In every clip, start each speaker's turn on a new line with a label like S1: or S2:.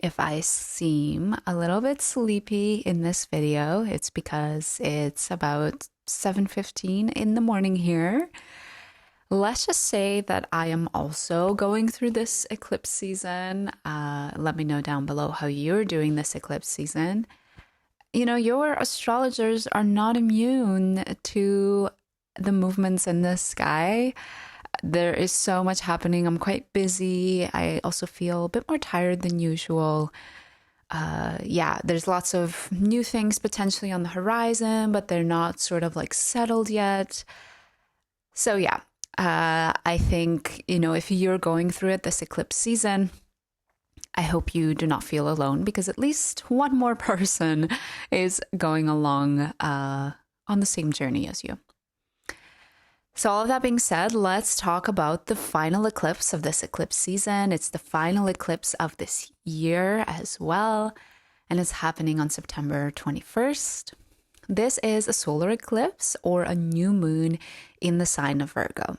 S1: If I seem a little bit sleepy in this video, it's because it's about 7:15 in the morning here. Let's just say that I am also going through this eclipse season. Let me know down below how you're doing this eclipse season. You know, your astrologers are not immune to the movements in the sky. There is so much happening. I'm quite busy. I also feel a bit more tired than usual. Yeah, there's lots of new things potentially on the horizon, but they're not sort of like settled yet. So yeah, I think, you know, if you're going through it this eclipse season, I hope you do not feel alone because at least one more person is going along on the same journey as you. So all of that being said, let's talk about the final eclipse of this eclipse season. It's the final eclipse of this year as well, and it's happening on September 21st. This is a solar eclipse or a new moon in the sign of Virgo.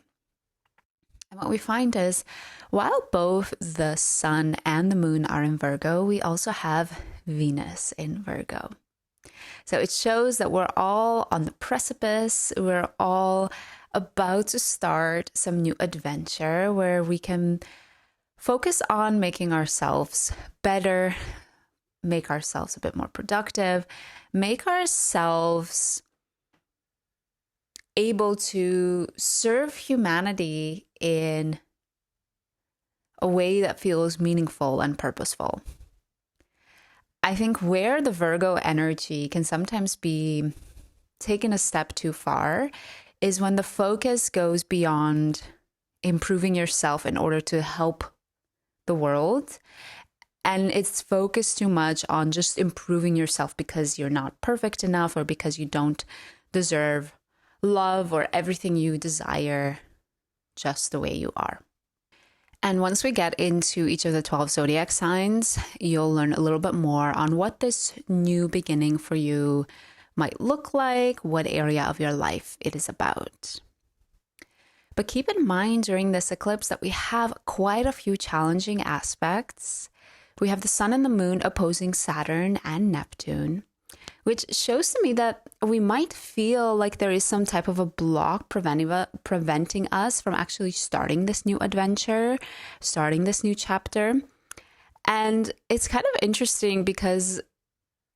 S1: And what we find is, while both the sun and the moon are in Virgo, we also have Venus in Virgo. So it shows that we're all on the precipice, we're all about to start some new adventure where we can focus on making ourselves better, make ourselves a bit more productive, make ourselves able to serve humanity in a way that feels meaningful and purposeful. I think where the Virgo energy can sometimes be taken a step too far is when the focus goes beyond improving yourself in order to help the world. And it's focused too much on just improving yourself because you're not perfect enough or because you don't deserve love or everything you desire just the way you are. And once we get into each of the 12 zodiac signs, you'll learn a little bit more on what this new beginning for you might look like, what area of your life it is about. But keep in mind during this eclipse that we have quite a few challenging aspects. We have the sun and the moon opposing Saturn and Neptune, which shows to me that we might feel like there is some type of a block preventing us from actually starting this new adventure, starting this new chapter. And it's kind of interesting because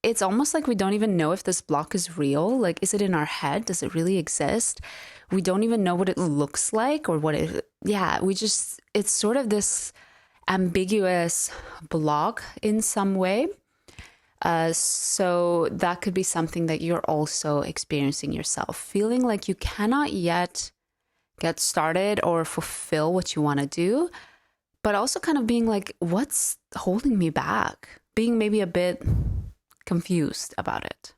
S1: it's almost like we don't even know if this block is real. Like, is it in our head? Does it really exist? We don't even know what it looks like or what it's sort of this ambiguous block in some way. So that could be something that you're also experiencing yourself, feeling like you cannot yet get started or fulfill what you want to do, but also kind of being like, what's holding me back? Being maybe a bit confused about it.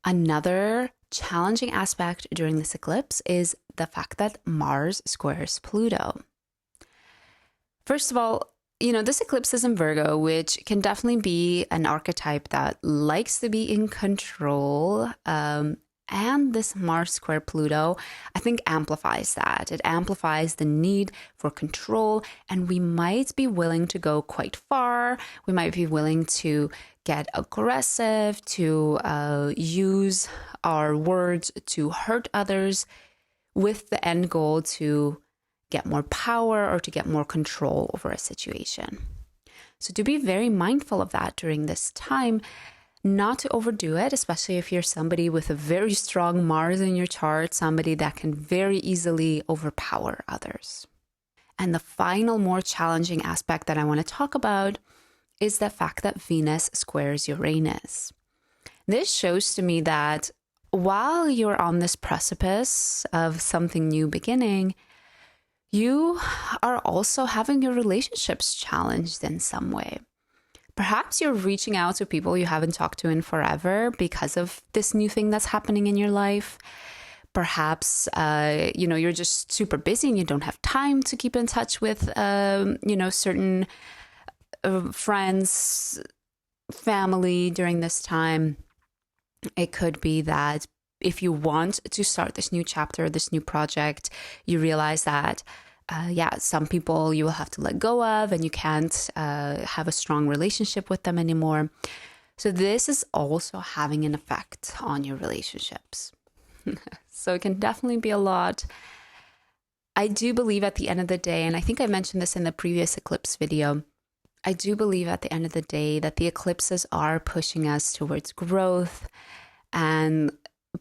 S1: Another challenging aspect during this eclipse is the fact that Mars squares Pluto. First of all, you know, this eclipse is in Virgo, which can definitely be an archetype that likes to be in control. And this Mars square Pluto, I think, amplifies that. It amplifies the need for control, and we might be willing to go quite far. We might be willing to get aggressive, to use our words to hurt others with the end goal to get more power or to get more control over a situation. So to be very mindful of that during this time, not to overdo it, especially if you're somebody with a very strong Mars in your chart, somebody that can very easily overpower others. And the final, more challenging aspect that I want to talk about is the fact that Venus squares Uranus. This shows to me that while you're on this precipice of something new beginning, you are also having your relationships challenged in some way. Perhaps you're reaching out to people you haven't talked to in forever because of this new thing that's happening in your life. Perhaps, you're just super busy and you don't have time to keep in touch with, certain friends, family during this time. It could be that if you want to start this new chapter, this new project, you realize that Yeah, some people you will have to let go of, and you can't have a strong relationship with them anymore. So this is also having an effect on your relationships. So it can definitely be a lot. I do believe at the end of the day, and I think I mentioned this in the previous eclipse video, I do believe at the end of the day that the eclipses are pushing us towards growth and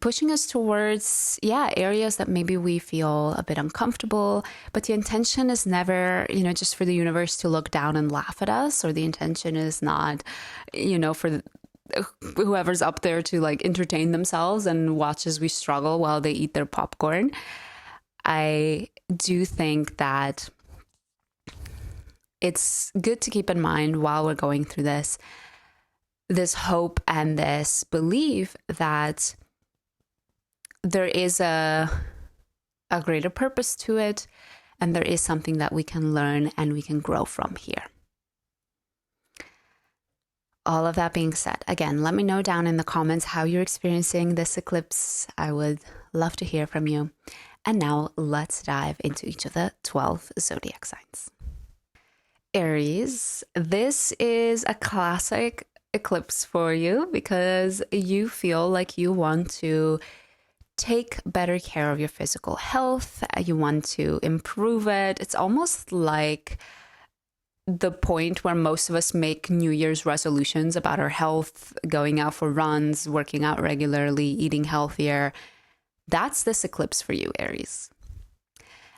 S1: pushing us towards, areas that maybe we feel a bit uncomfortable. But the intention is never, just for the universe to look down and laugh at us, or the intention is not, for whoever's up there to like entertain themselves and watch as we struggle while they eat their popcorn. I do think that it's good to keep in mind while we're going through this hope and this belief that there is a greater purpose to it, and there is something that we can learn and we can grow from here. All of that being said, again, let me know down in the comments how you're experiencing this eclipse. I would love to hear from you. And now let's dive into each of the 12 zodiac signs. Aries, this is a classic eclipse for you because you feel like you want to take better care of your physical health. You want to improve it. It's almost like the point where most of us make New Year's resolutions about our health, going out for runs, working out regularly, eating healthier. That's this eclipse for you, Aries.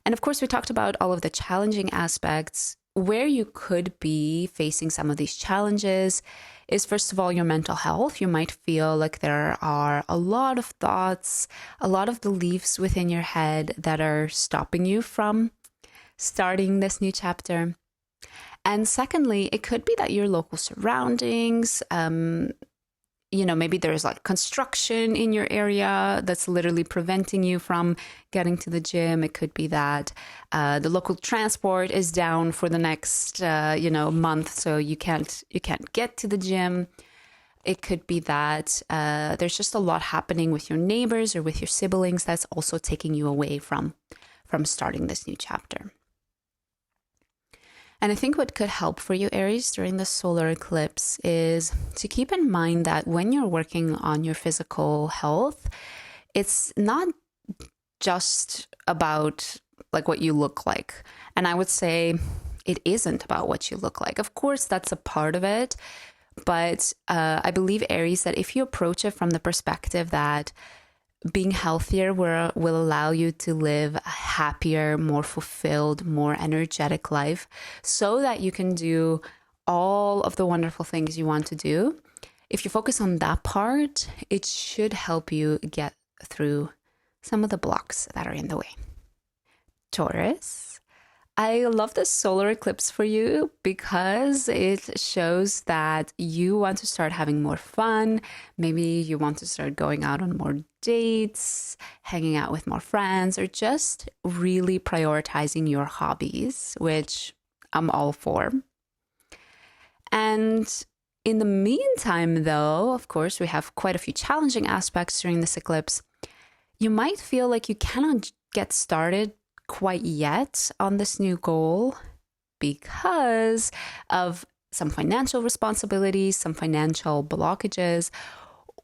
S1: And of course, we talked about all of the challenging aspects. Where you could be facing some of these challenges is, first of all, your mental health. You might feel like there are a lot of thoughts, a lot of beliefs within your head that are stopping you from starting this new chapter. And secondly, it could be that your local surroundings, maybe there's like construction in your area that's literally preventing you from getting to the gym. It could be that the local transport is down for the next, month, so you can't get to the gym. It could be that there's just a lot happening with your neighbors or with your siblings that's also taking you away from starting this new chapter. And I think what could help for you, Aries, during the solar eclipse is to keep in mind that when you're working on your physical health, it's not just about like what you look like. And I would say it isn't about what you look like. Of course, that's a part of it. But I believe, Aries, that if you approach it from the perspective that being healthier will allow you to live a happier, more fulfilled, more energetic life so that you can do all of the wonderful things you want to do. If you focus on that part, it should help you get through some of the blocks that are in the way. Taurus, I love this solar eclipse for you because it shows that you want to start having more fun. Maybe you want to start going out on more dates, hanging out with more friends, or just really prioritizing your hobbies, which I'm all for. And in the meantime, though, of course, we have quite a few challenging aspects during this eclipse. You might feel like you cannot get started quite yet on this new goal because of some financial responsibilities, some financial blockages,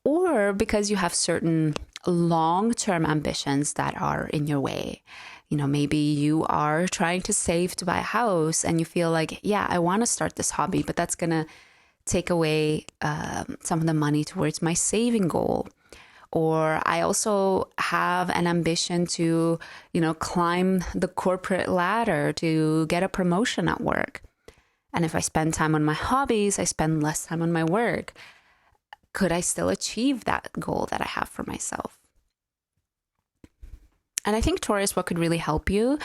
S1: or because you have certain long-term ambitions that are in your way. Maybe you are trying to save to buy a house and you feel like, I want to start this hobby, but that's going to take away some of the money towards my saving goal. Or I also have an ambition to, climb the corporate ladder to get a promotion at work. And if I spend time on my hobbies, I spend less time on my work. Could I still achieve that goal that I have for myself? And I think, Taurus, what could really help you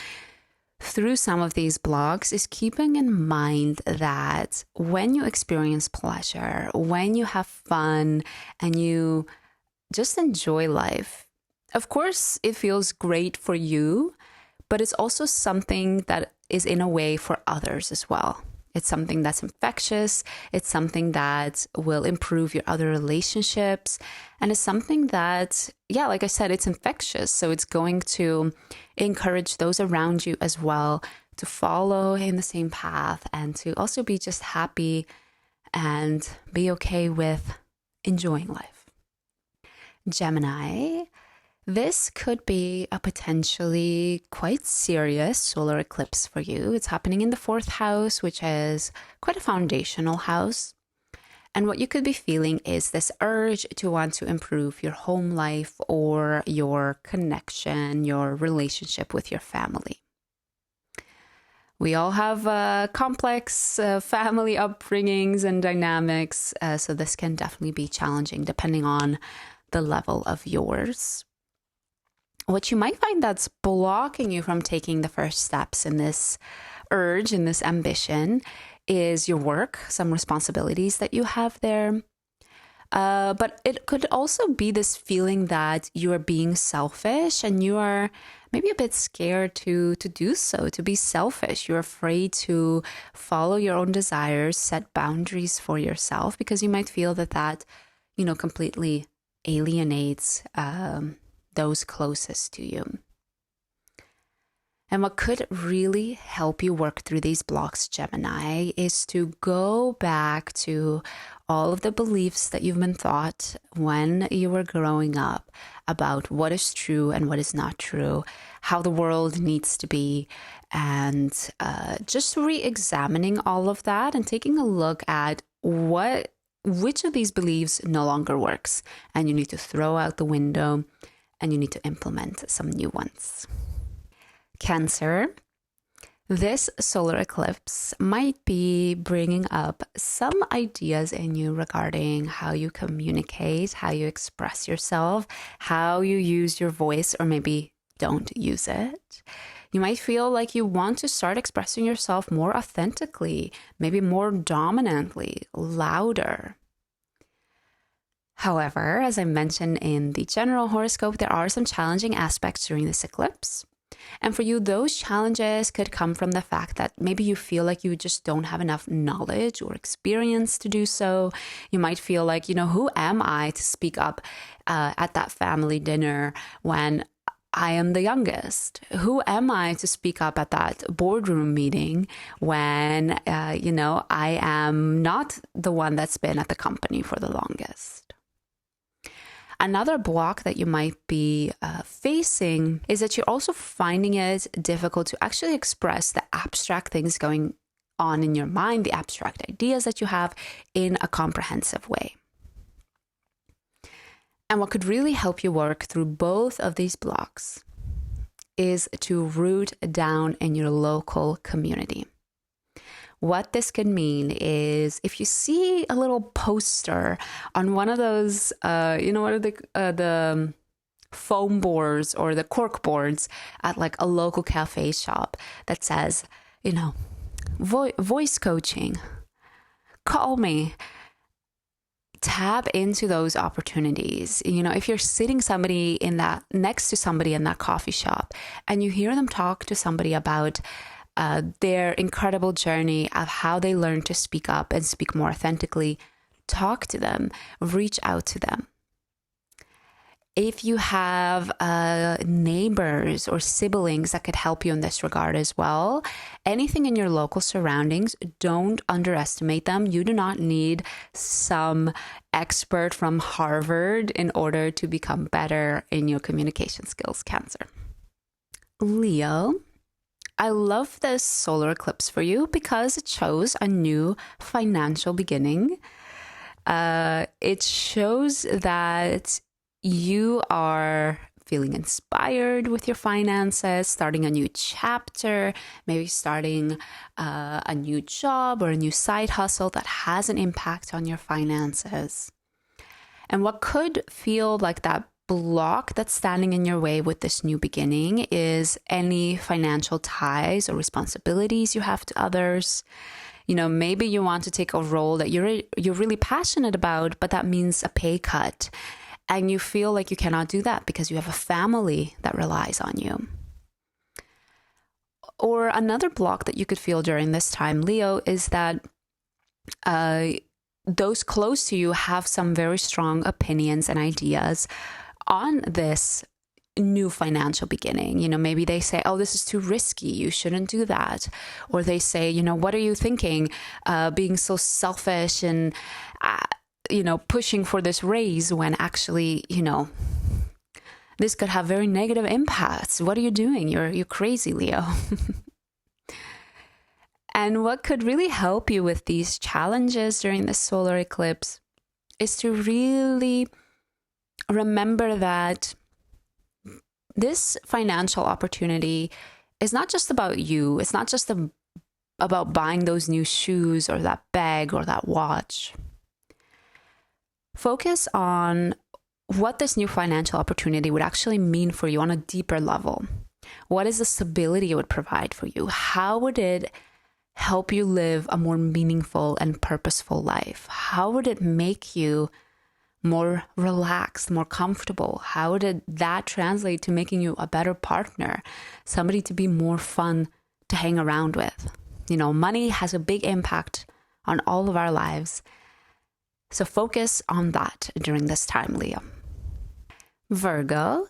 S1: through some of these blocks is keeping in mind that when you experience pleasure, when you have fun, and you just enjoy life, of course, it feels great for you, but it's also something that is in a way for others as well. It's something that's infectious. It's something that will improve your other relationships. And it's something that, yeah, like I said, it's infectious. So it's going to encourage those around you as well to follow in the same path and to also be just happy and be okay with enjoying life. Gemini. This could be a potentially quite serious solar eclipse for you. It's happening in the 4th house, which is quite a foundational house. And what you could be feeling is this urge to want to improve your home life or your connection, your relationship with your family. We all have complex family upbringings and dynamics, so this can definitely be challenging depending on the level of yours. What you might find that's blocking you from taking the first steps in this urge, in this ambition, is your work, some responsibilities that you have there. But it could also be this feeling that you are being selfish and you are maybe a bit scared to do so, to be selfish. You're afraid to follow your own desires, set boundaries for yourself, because you might feel that, completely alienates those closest to you. And what could really help you work through these blocks, Gemini, is to go back to all of the beliefs that you've been taught when you were growing up about what is true and what is not true, how the world needs to be, and just re-examining all of that and taking a look at which of these beliefs no longer works, and you need to throw out the window and you need to implement some new ones. Cancer. This solar eclipse might be bringing up some ideas in you regarding how you communicate, how you express yourself, how you use your voice, or maybe don't use it. You might feel like you want to start expressing yourself more authentically, maybe more dominantly, louder. However, as I mentioned in the general horoscope, there are some challenging aspects during this eclipse. And for you, those challenges could come from the fact that maybe you feel like you just don't have enough knowledge or experience to do so. You might feel like, who am I to speak up at that family dinner when I am the youngest? Who am I to speak up at that boardroom meeting when, I am not the one that's been at the company for the longest? Another block that you might be facing is that you're also finding it difficult to actually express the abstract things going on in your mind, the abstract ideas that you have, in a comprehensive way. And what could really help you work through both of these blocks is to root down in your local community. What this could mean is if you see a little poster on one of those, what are the foam boards or the cork boards at like a local cafe shop that says, voice coaching, call me. Tap into those opportunities. If you're sitting next to somebody in that coffee shop and you hear them talk to somebody about their incredible journey of how they learned to speak up and speak more authentically, talk to them, reach out to them. If you have neighbors or siblings that could help you in this regard as well, anything in your local surroundings, don't underestimate them. You do not need some expert from Harvard in order to become better in your communication skills, Cancer. Leo. I love this solar eclipse for you because it shows a new financial beginning. It shows that you are feeling inspired with your finances, starting a new chapter, maybe starting a new job or a new side hustle that has an impact on your finances. And what could feel like that block that's standing in your way with this new beginning is any financial ties or responsibilities you have to others. Maybe you want to take a role that you're really passionate about, but that means a pay cut. And you feel like you cannot do that because you have a family that relies on you. Or another block that you could feel during this time, Leo, is that those close to you have some very strong opinions and ideas on this new financial beginning. You know, maybe they say, oh, this is too risky, you shouldn't do that. Or they say, you know, what are you thinking? Being so selfish and, you know, pushing for this raise when actually, you know, this could have very negative impacts. What are you doing? You're crazy, Leo. And what could really help you with these challenges during the solar eclipse is to really remember that this financial opportunity is not just about you. It's not just about buying those new shoes or that bag or that watch. Focus on what this new financial opportunity would actually mean for you on a deeper level. What is the stability it would provide for you? How would it help you live a more meaningful and purposeful life? How would it make you more relaxed, more comfortable? How would that translate to making you a better partner, somebody to be more fun to hang around with? You know, money has a big impact on all of our lives. So focus on that during this time, Leo. Virgo,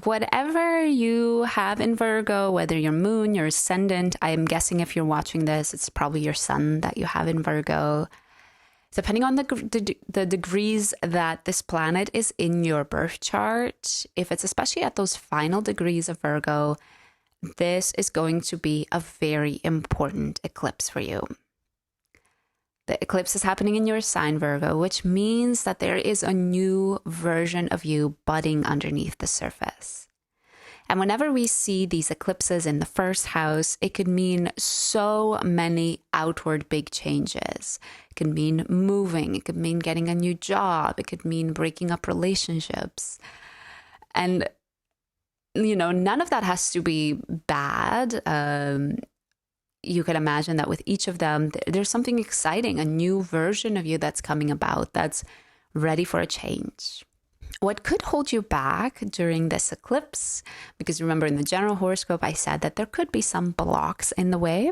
S1: whatever you have in Virgo, whether your moon, your ascendant, I'm guessing if you're watching this, it's probably your sun that you have in Virgo. Depending on the degrees that this planet is in your birth chart, if it's especially at those final degrees of Virgo, this is going to be a very important eclipse for you. The eclipse is happening in your sign, Virgo, which means that there is a new version of you budding underneath the surface. And whenever we see these eclipses in the first house, it could mean so many outward big changes. It could mean moving. It could mean getting a new job. It could mean breaking up relationships. And, you know, none of that has to be bad. You can imagine that with each of them, there's something exciting, a new version of you that's coming about, that's ready for a change. What could hold you back during this eclipse, because remember in the general horoscope, I said that there could be some blocks in the way.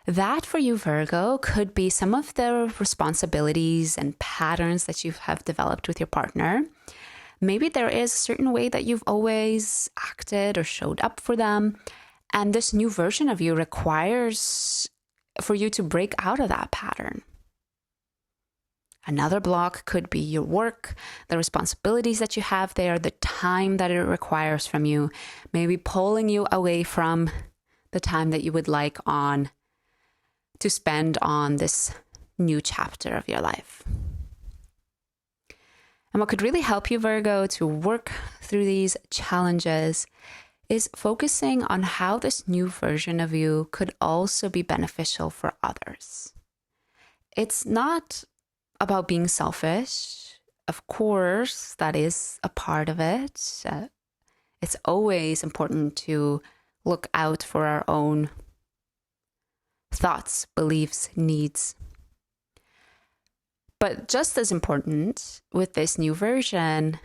S1: That for you, Virgo, could be some of the responsibilities and patterns that you have developed with your partner. Maybe there is a certain way that you've always acted or showed up for them. And this new version of you requires for you to break out of that pattern. Another block could be your work, the responsibilities that you have there, the time that it requires from you, maybe pulling you away from the time that you would like to spend on this new chapter of your life. And what could really help you, Virgo, to work through these challenges is focusing on how this new version of you could also be beneficial for others. It's not about being selfish. Of course, that is a part of it. It's always important to look out for our own thoughts, beliefs, needs. But just as important with this new version,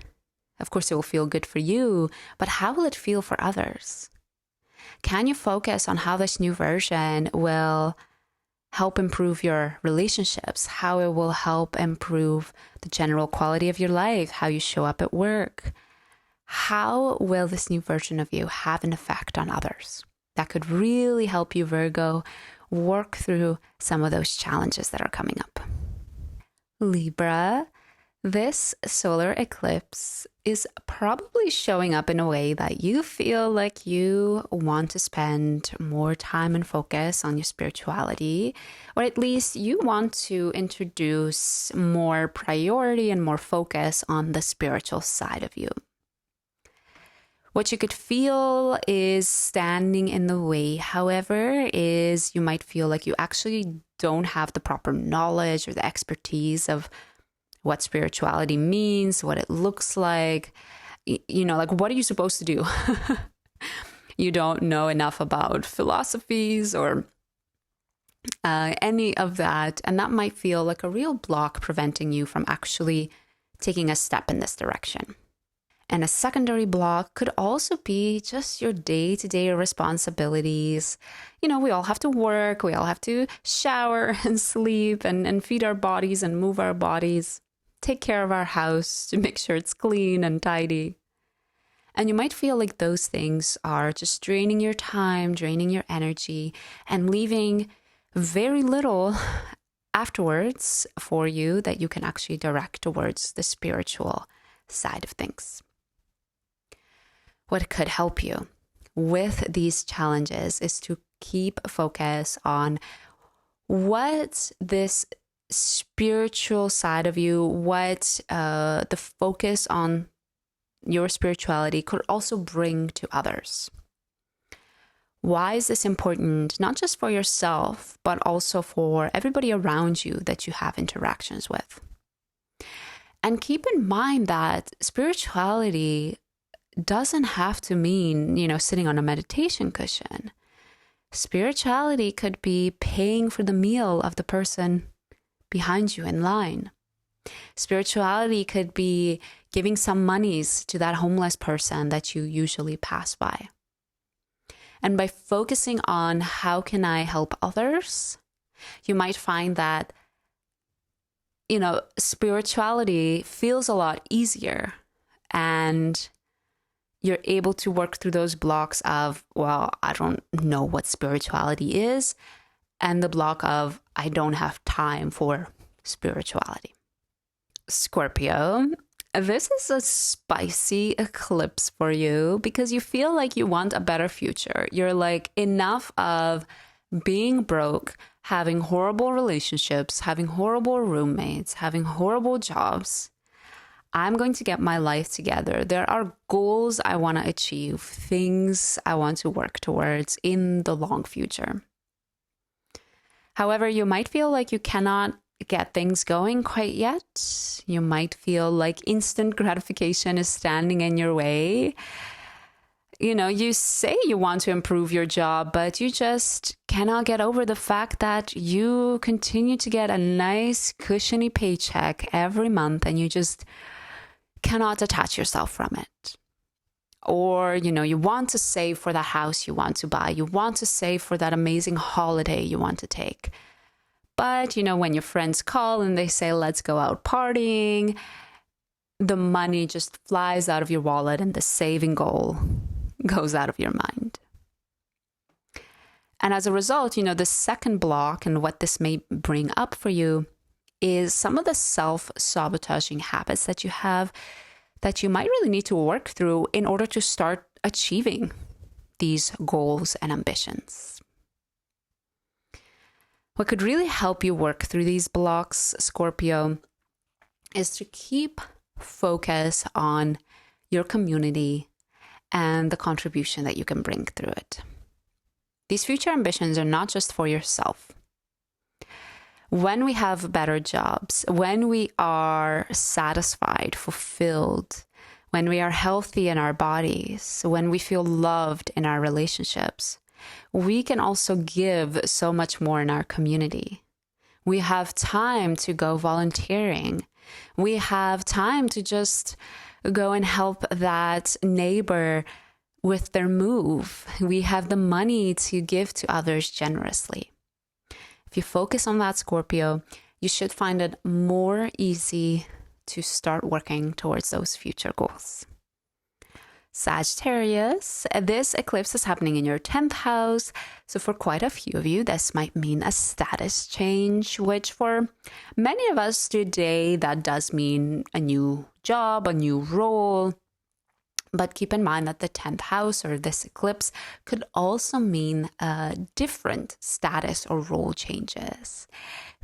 S1: of course, it will feel good for you, but how will it feel for others? Can you focus on how this new version will help improve your relationships, how it will help improve the general quality of your life, how you show up at work? How will this new version of you have an effect on others? That could really help you, Virgo, work through some of those challenges that are coming up. Libra, this solar eclipse is probably showing up in a way that you feel like you want to spend more time and focus on your spirituality, or at least you want to introduce more priority and more focus on the spiritual side of you. What you could feel is standing in the way, however, is you might feel like you actually don't have the proper knowledge or the expertise of what spirituality means, what it looks like, you know, like what are you supposed to do? You don't know enough about philosophies or any of that. And that might feel like a real block preventing you from actually taking a step in this direction. And a secondary block could also be just your day-to-day responsibilities. You know, we all have to work, we all have to shower and sleep and feed our bodies and move our bodies, take care of our house to make sure it's clean and tidy. And you might feel like those things are just draining your time, draining your energy, and leaving very little afterwards for you that you can actually direct towards the spiritual side of things. What could help you with these challenges is to keep focus on what this spiritual side of you, what the focus on your spirituality could also bring to others. Why is this important? Not just for yourself, but also for everybody around you that you have interactions with. And keep in mind that spirituality doesn't have to mean, you know, sitting on a meditation cushion. Spirituality could be paying for the meal of the person behind you in line. Spirituality could be giving some monies to that homeless person that you usually pass by. And by focusing on how can I help others, you might find that, you know, spirituality feels a lot easier, and you're able to work through those blocks of, well, I don't know what spirituality is, and the block of, I don't have time for spirituality. Scorpio, this is a spicy eclipse for you because you feel like you want a better future. You're like, enough of being broke, having horrible relationships, having horrible roommates, having horrible jobs. I'm going to get my life together. There are goals I want to achieve, things I want to work towards in the long future. However, you might feel like you cannot get things going quite yet. You might feel like instant gratification is standing in your way. You know, you say you want to improve your job, but you just cannot get over the fact that you continue to get a nice cushiony paycheck every month and you just cannot detach yourself from it. Or, you know, you want to save for that house you want to buy. You want to save for that amazing holiday you want to take. But, you know, when your friends call and they say, let's go out partying, the money just flies out of your wallet and the saving goal goes out of your mind. And as a result, you know, the second block and what this may bring up for you is some of the self-sabotaging habits that you have that you might really need to work through in order to start achieving these goals and ambitions. What could really help you work through these blocks, Scorpio, is to keep focus on your community and the contribution that you can bring through it. These future ambitions are not just for yourself. When we have better jobs, when we are satisfied, fulfilled, when we are healthy in our bodies, when we feel loved in our relationships, we can also give so much more in our community. We have time to go volunteering. We have time to just go and help that neighbor with their move. We have the money to give to others generously. If you focus on that, Scorpio, you should find it more easy to start working towards those future goals. Sagittarius, this eclipse is happening in your 10th house. So for quite a few of you, this might mean a status change, which for many of us today, that does mean a new job, a new role. But keep in mind that the 10th house or this eclipse could also mean different status or role changes.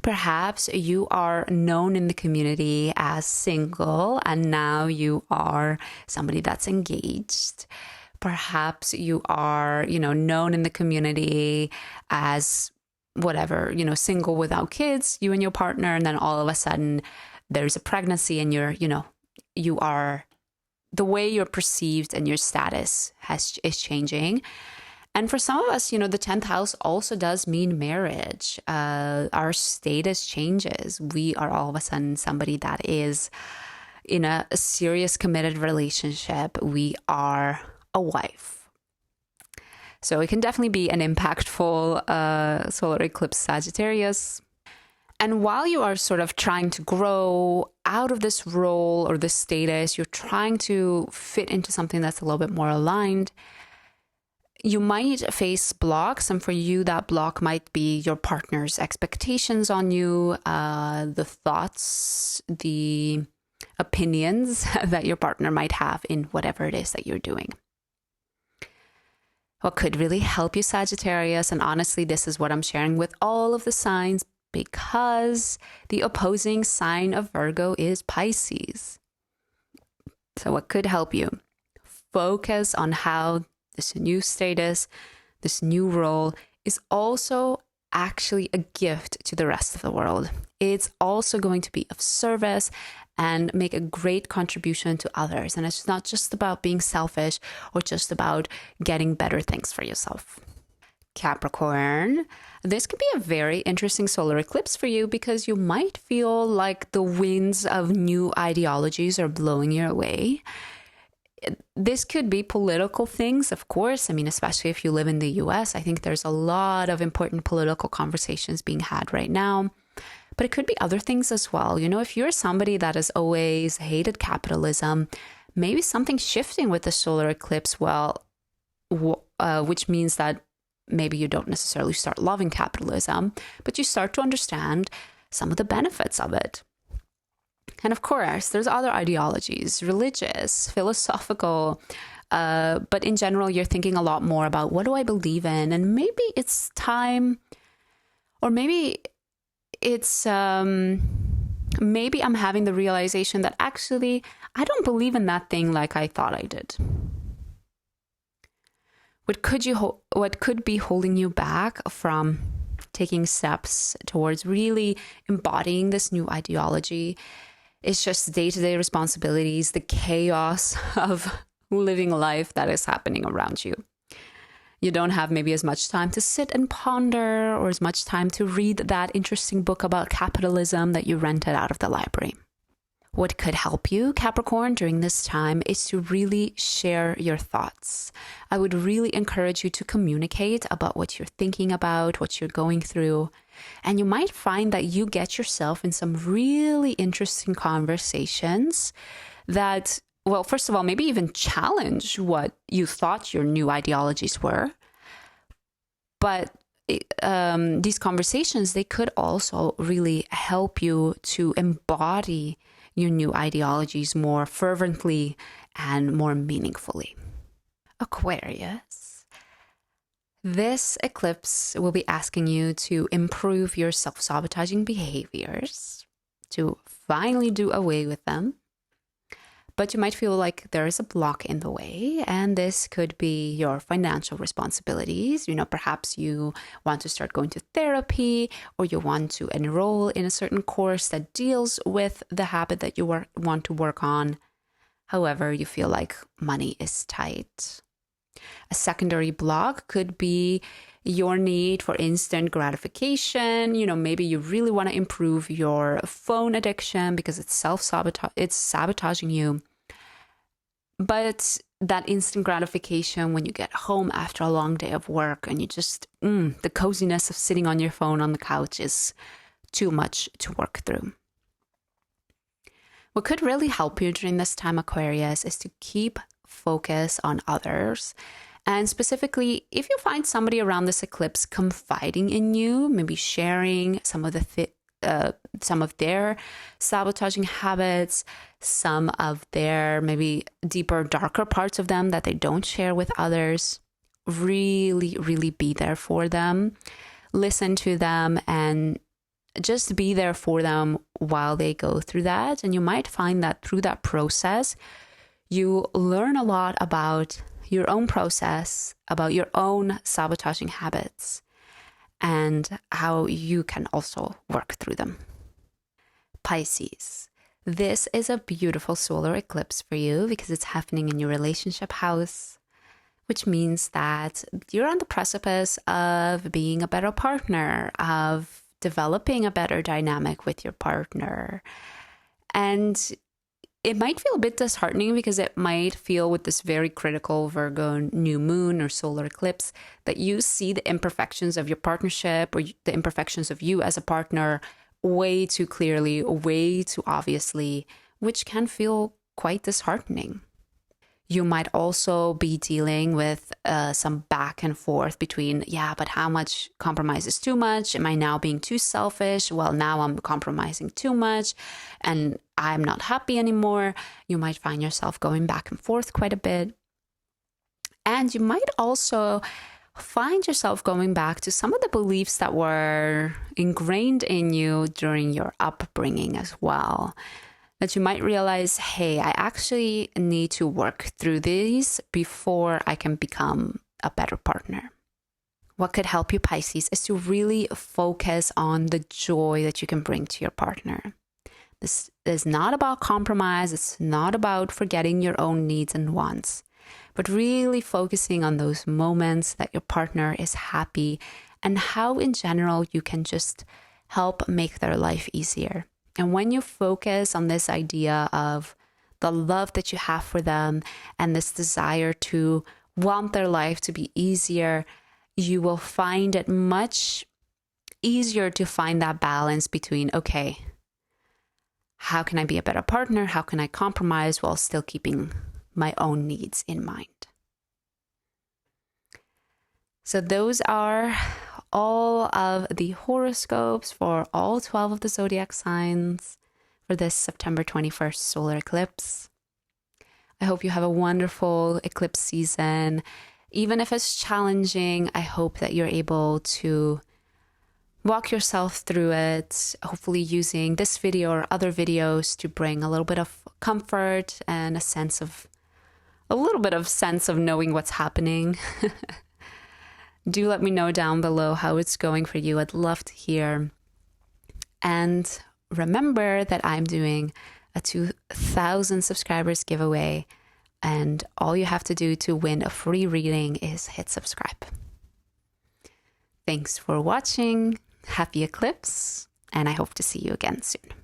S1: Perhaps you are known in the community as single and now you are somebody that's engaged. Perhaps you are, known in the community as whatever, single without kids, you and your partner, and then all of a sudden there's a pregnancy and you are, the way you're perceived and your status is changing. And for some of us, the 10th house also does mean marriage. Our status changes. We are all of a sudden somebody that is, in a serious committed relationship, we are a wife. So it can definitely be an impactful solar eclipse Sagittarius. And while you are sort of trying to grow out of this role or this status, you're trying to fit into something that's a little bit more aligned, you might face blocks. And for you, that block might be your partner's expectations on you, the thoughts, the opinions that your partner might have in whatever it is that you're doing. What could really help you, Sagittarius, and honestly, this is what I'm sharing with all of the signs, because the opposing sign of Virgo is Pisces. So what could help you? Focus on how this new status, this new role is also actually a gift to the rest of the world. It's also going to be of service and make a great contribution to others. And it's not just about being selfish or just about getting better things for yourself. Capricorn, this could be a very interesting solar eclipse for you because you might feel like the winds of new ideologies are blowing your way. This could be political things, of course. I mean, especially if you live in the US, I think there's a lot of important political conversations being had right now. But it could be other things as well. You know, if you're somebody that has always hated capitalism, maybe something's shifting with the solar eclipse, which means that maybe you don't necessarily start loving capitalism, but you start to understand some of the benefits of it. And of course, there's other ideologies, religious, philosophical, but in general, you're thinking a lot more about what do I believe in? And maybe it's time, or maybe it's, maybe I'm having the realization that actually, I don't believe in that thing like I thought I did. What could be holding you back from taking steps towards really embodying this new ideology is just day-to-day responsibilities, the chaos of living life that is happening around you. You don't have maybe as much time to sit and ponder or as much time to read that interesting book about capitalism that you rented out of the library. What could help you, Capricorn, during this time is to really share your thoughts. I would really encourage you to communicate about what you're thinking about, what you're going through. And you might find that you get yourself in some really interesting conversations that, well, first of all, maybe even challenge what you thought your new ideologies were. But these conversations, they could also really help you to embody your new ideologies more fervently and more meaningfully. Aquarius, this eclipse will be asking you to improve your self-sabotaging behaviors, to finally do away with them. But you might feel like there is a block in the way, and this could be your financial responsibilities. You know, perhaps you want to start going to therapy, or you want to enroll in a certain course that deals with the habit that you want to work on. However, you feel like money is tight. A secondary block could be your need for instant gratification. You know, maybe you really want to improve your phone addiction because it's sabotaging you. But that instant gratification when you get home after a long day of work and you just, the coziness of sitting on your phone on the couch is too much to work through. What could really help you during this time, Aquarius, is to keep focus on others. And specifically, if you find somebody around this eclipse confiding in you, maybe sharing some of their sabotaging habits, some of their maybe deeper, darker parts of them that they don't share with others, really, really be there for them. Listen to them and just be there for them while they go through that. And you might find that through that process, you learn a lot about your own process, about your own sabotaging habits, and how you can also work through them. Pisces, this is a beautiful solar eclipse for you because it's happening in your relationship house, which means that you're on the precipice of being a better partner, of developing a better dynamic with your partner. And it might feel a bit disheartening because it might feel with this very critical Virgo new moon or solar eclipse that you see the imperfections of your partnership or the imperfections of you as a partner way too clearly, way too obviously, which can feel quite disheartening. You might also be dealing with some back and forth between, yeah, but how much compromise is too much? Am I now being too selfish? Well, now I'm compromising too much and I'm not happy anymore. You might find yourself going back and forth quite a bit. And you might also find yourself going back to some of the beliefs that were ingrained in you during your upbringing as well. That you might realize, hey, I actually need to work through these before I can become a better partner. What could help you, Pisces, is to really focus on the joy that you can bring to your partner. This is not about compromise. It's not about forgetting your own needs and wants, but really focusing on those moments that your partner is happy and how in general you can just help make their life easier. And when you focus on this idea of the love that you have for them and this desire to want their life to be easier, you will find it much easier to find that balance between, okay, how can I be a better partner? How can I compromise while still keeping my own needs in mind? So those are all of the horoscopes for all 12 of the zodiac signs for this September 21st solar eclipse. I hope you have a wonderful eclipse season. Even if it's challenging, I hope that you're able to walk yourself through it, hopefully using this video or other videos to bring a little bit of comfort and a little bit of sense of knowing what's happening. Do let me know down below how it's going for you. I'd love to hear. And remember that I'm doing a 2,000 subscribers giveaway. And all you have to do to win a free reading is hit subscribe. Thanks for watching. Happy eclipse. And I hope to see you again soon.